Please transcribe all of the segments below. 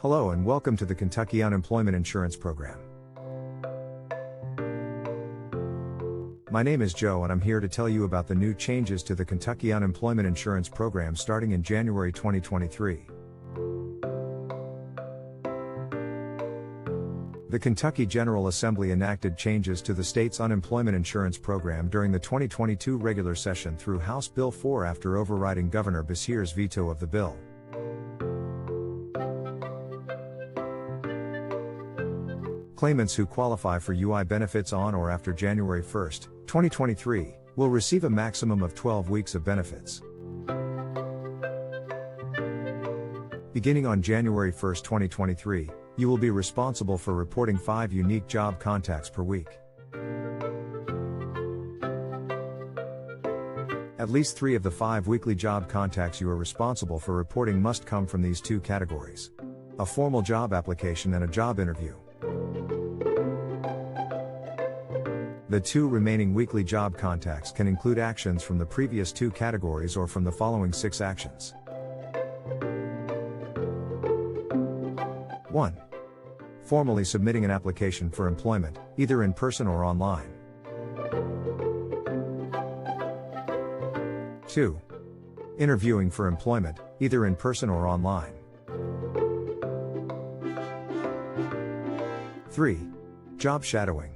Hello and welcome to the Kentucky Unemployment Insurance Program. My name is Joe and I'm here to tell you about the new changes to the Kentucky Unemployment Insurance Program starting in January 2023. The Kentucky General Assembly enacted changes to the state's unemployment insurance program during the 2022 regular session through House Bill 4 after overriding Governor Beshear's veto of the bill. Claimants who qualify for UI benefits on or after January 1, 2023, will receive a maximum of 12 weeks of benefits. Beginning on January 1, 2023, you will be responsible for reporting 5 unique job contacts per week. At least 3 of the 5 weekly job contacts you are responsible for reporting must come from these 2 categories: a formal job application and a job interview. The 2 remaining weekly job contacts can include actions from the previous 2 categories or from the following 6 actions. 1. Formally submitting an application for employment, either in person or online. 2. Interviewing for employment, either in person or online. 3. Job shadowing.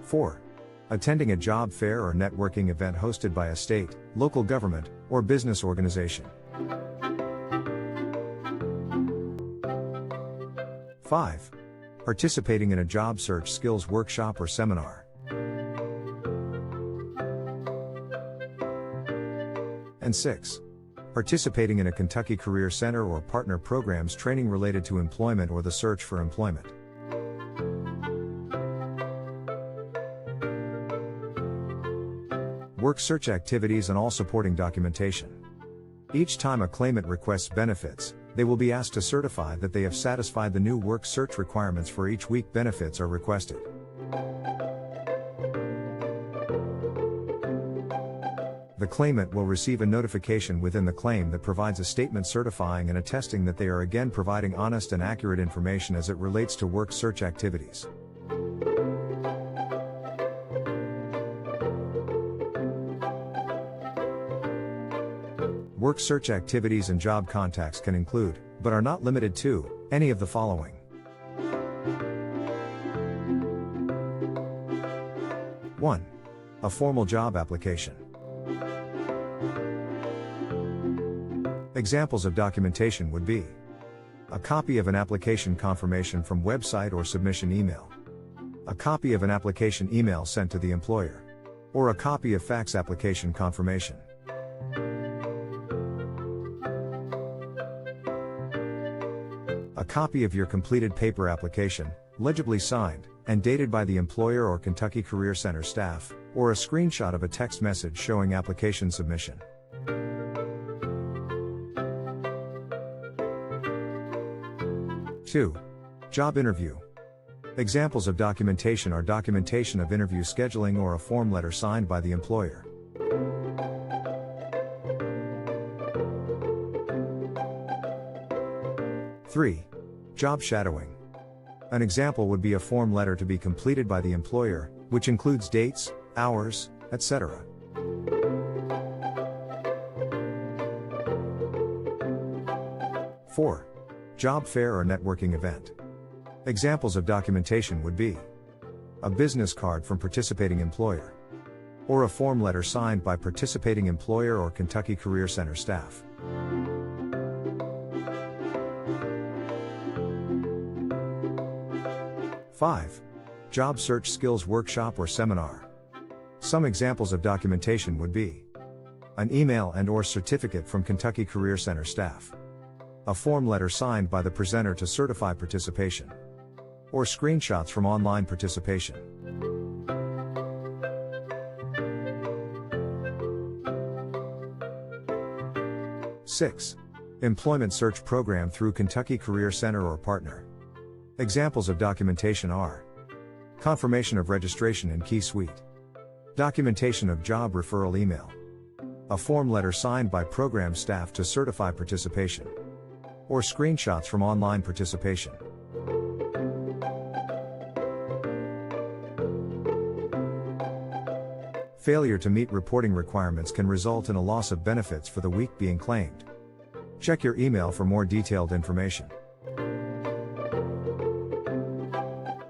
4. Attending a job fair or networking event hosted by a state, local government, or business organization. 5. Participating in a job search skills workshop or seminar. And 6. Participating in a Kentucky Career Center or partner programs training related to employment or the search for employment. Work search activities and all supporting documentation. Each time a claimant requests benefits, they will be asked to certify that they have satisfied the new work search requirements for each week benefits are requested. The claimant will receive a notification within the claim that provides a statement certifying and attesting that they are again providing honest and accurate information as it relates to work search activities. Work search activities and job contacts can include, but are not limited to, any of the following. 1. A formal job application. Examples of documentation would be a copy of an application confirmation from website or submission email, a copy of an application email sent to the employer, or a copy of fax application confirmation. A copy of your completed paper application, legibly signed, and dated by the employer or Kentucky Career Center staff, or a screenshot of a text message showing application submission. 2. Job interview. Examples of documentation are documentation of interview scheduling or a form letter signed by the employer. 3. Job shadowing. An example would be a form letter to be completed by the employer, which includes dates, hours, etc. 4. Job fair or networking event. Examples of documentation would be a business card from participating employer, or a form letter signed by participating employer or Kentucky Career Center staff. 5. Job search skills workshop or seminar. Some examples of documentation would be an email and/or certificate from Kentucky Career Center staff, a form letter signed by the presenter to certify participation, or screenshots from online participation. 6. Employment search program through Kentucky Career Center or partner. Examples of documentation are confirmation of registration in Key Suite, documentation of job referral email, A form letter signed by program staff to certify participation. Or screenshots from online participation. Failure to meet reporting requirements can result in a loss of benefits for the week being claimed. Check your email for more detailed information.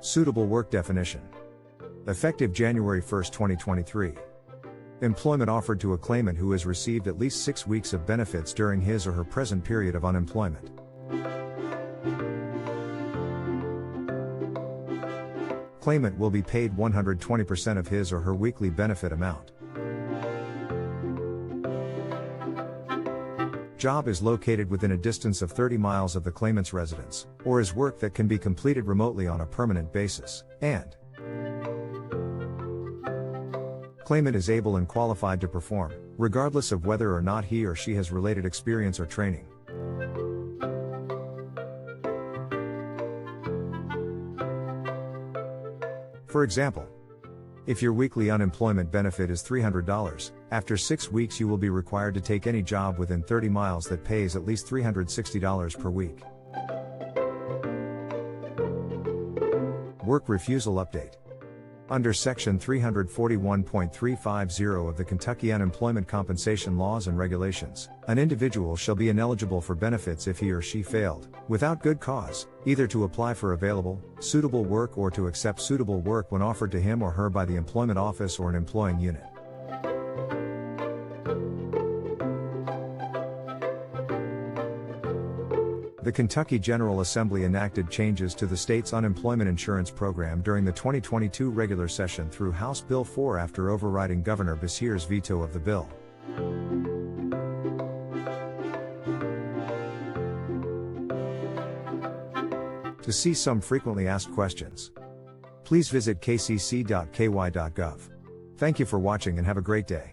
Suitable work definition. Effective January 1, 2023. Employment offered to a claimant who has received at least 6 weeks of benefits during his or her present period of unemployment. Claimant will be paid 120% of his or her weekly benefit amount. Job is located within a distance of 30 miles of the claimant's residence, or is work that can be completed remotely on a permanent basis, and claimant is able and qualified to perform, regardless of whether or not he or she has related experience or training. For example, if your weekly unemployment benefit is $300, after 6 weeks you will be required to take any job within 30 miles that pays at least $360 per week. Work refusal update. Under Section 341.350 of the Kentucky Unemployment Compensation Laws and Regulations, an individual shall be ineligible for benefits if he or she failed, without good cause, either to apply for available, suitable work or to accept suitable work when offered to him or her by the employment office or an employing unit. The Kentucky General Assembly enacted changes to the state's unemployment insurance program during the 2022 regular session through House Bill 4 after overriding Governor Beshear's veto of the bill. To see some frequently asked questions, please visit kcc.ky.gov. Thank you for watching and have a great day.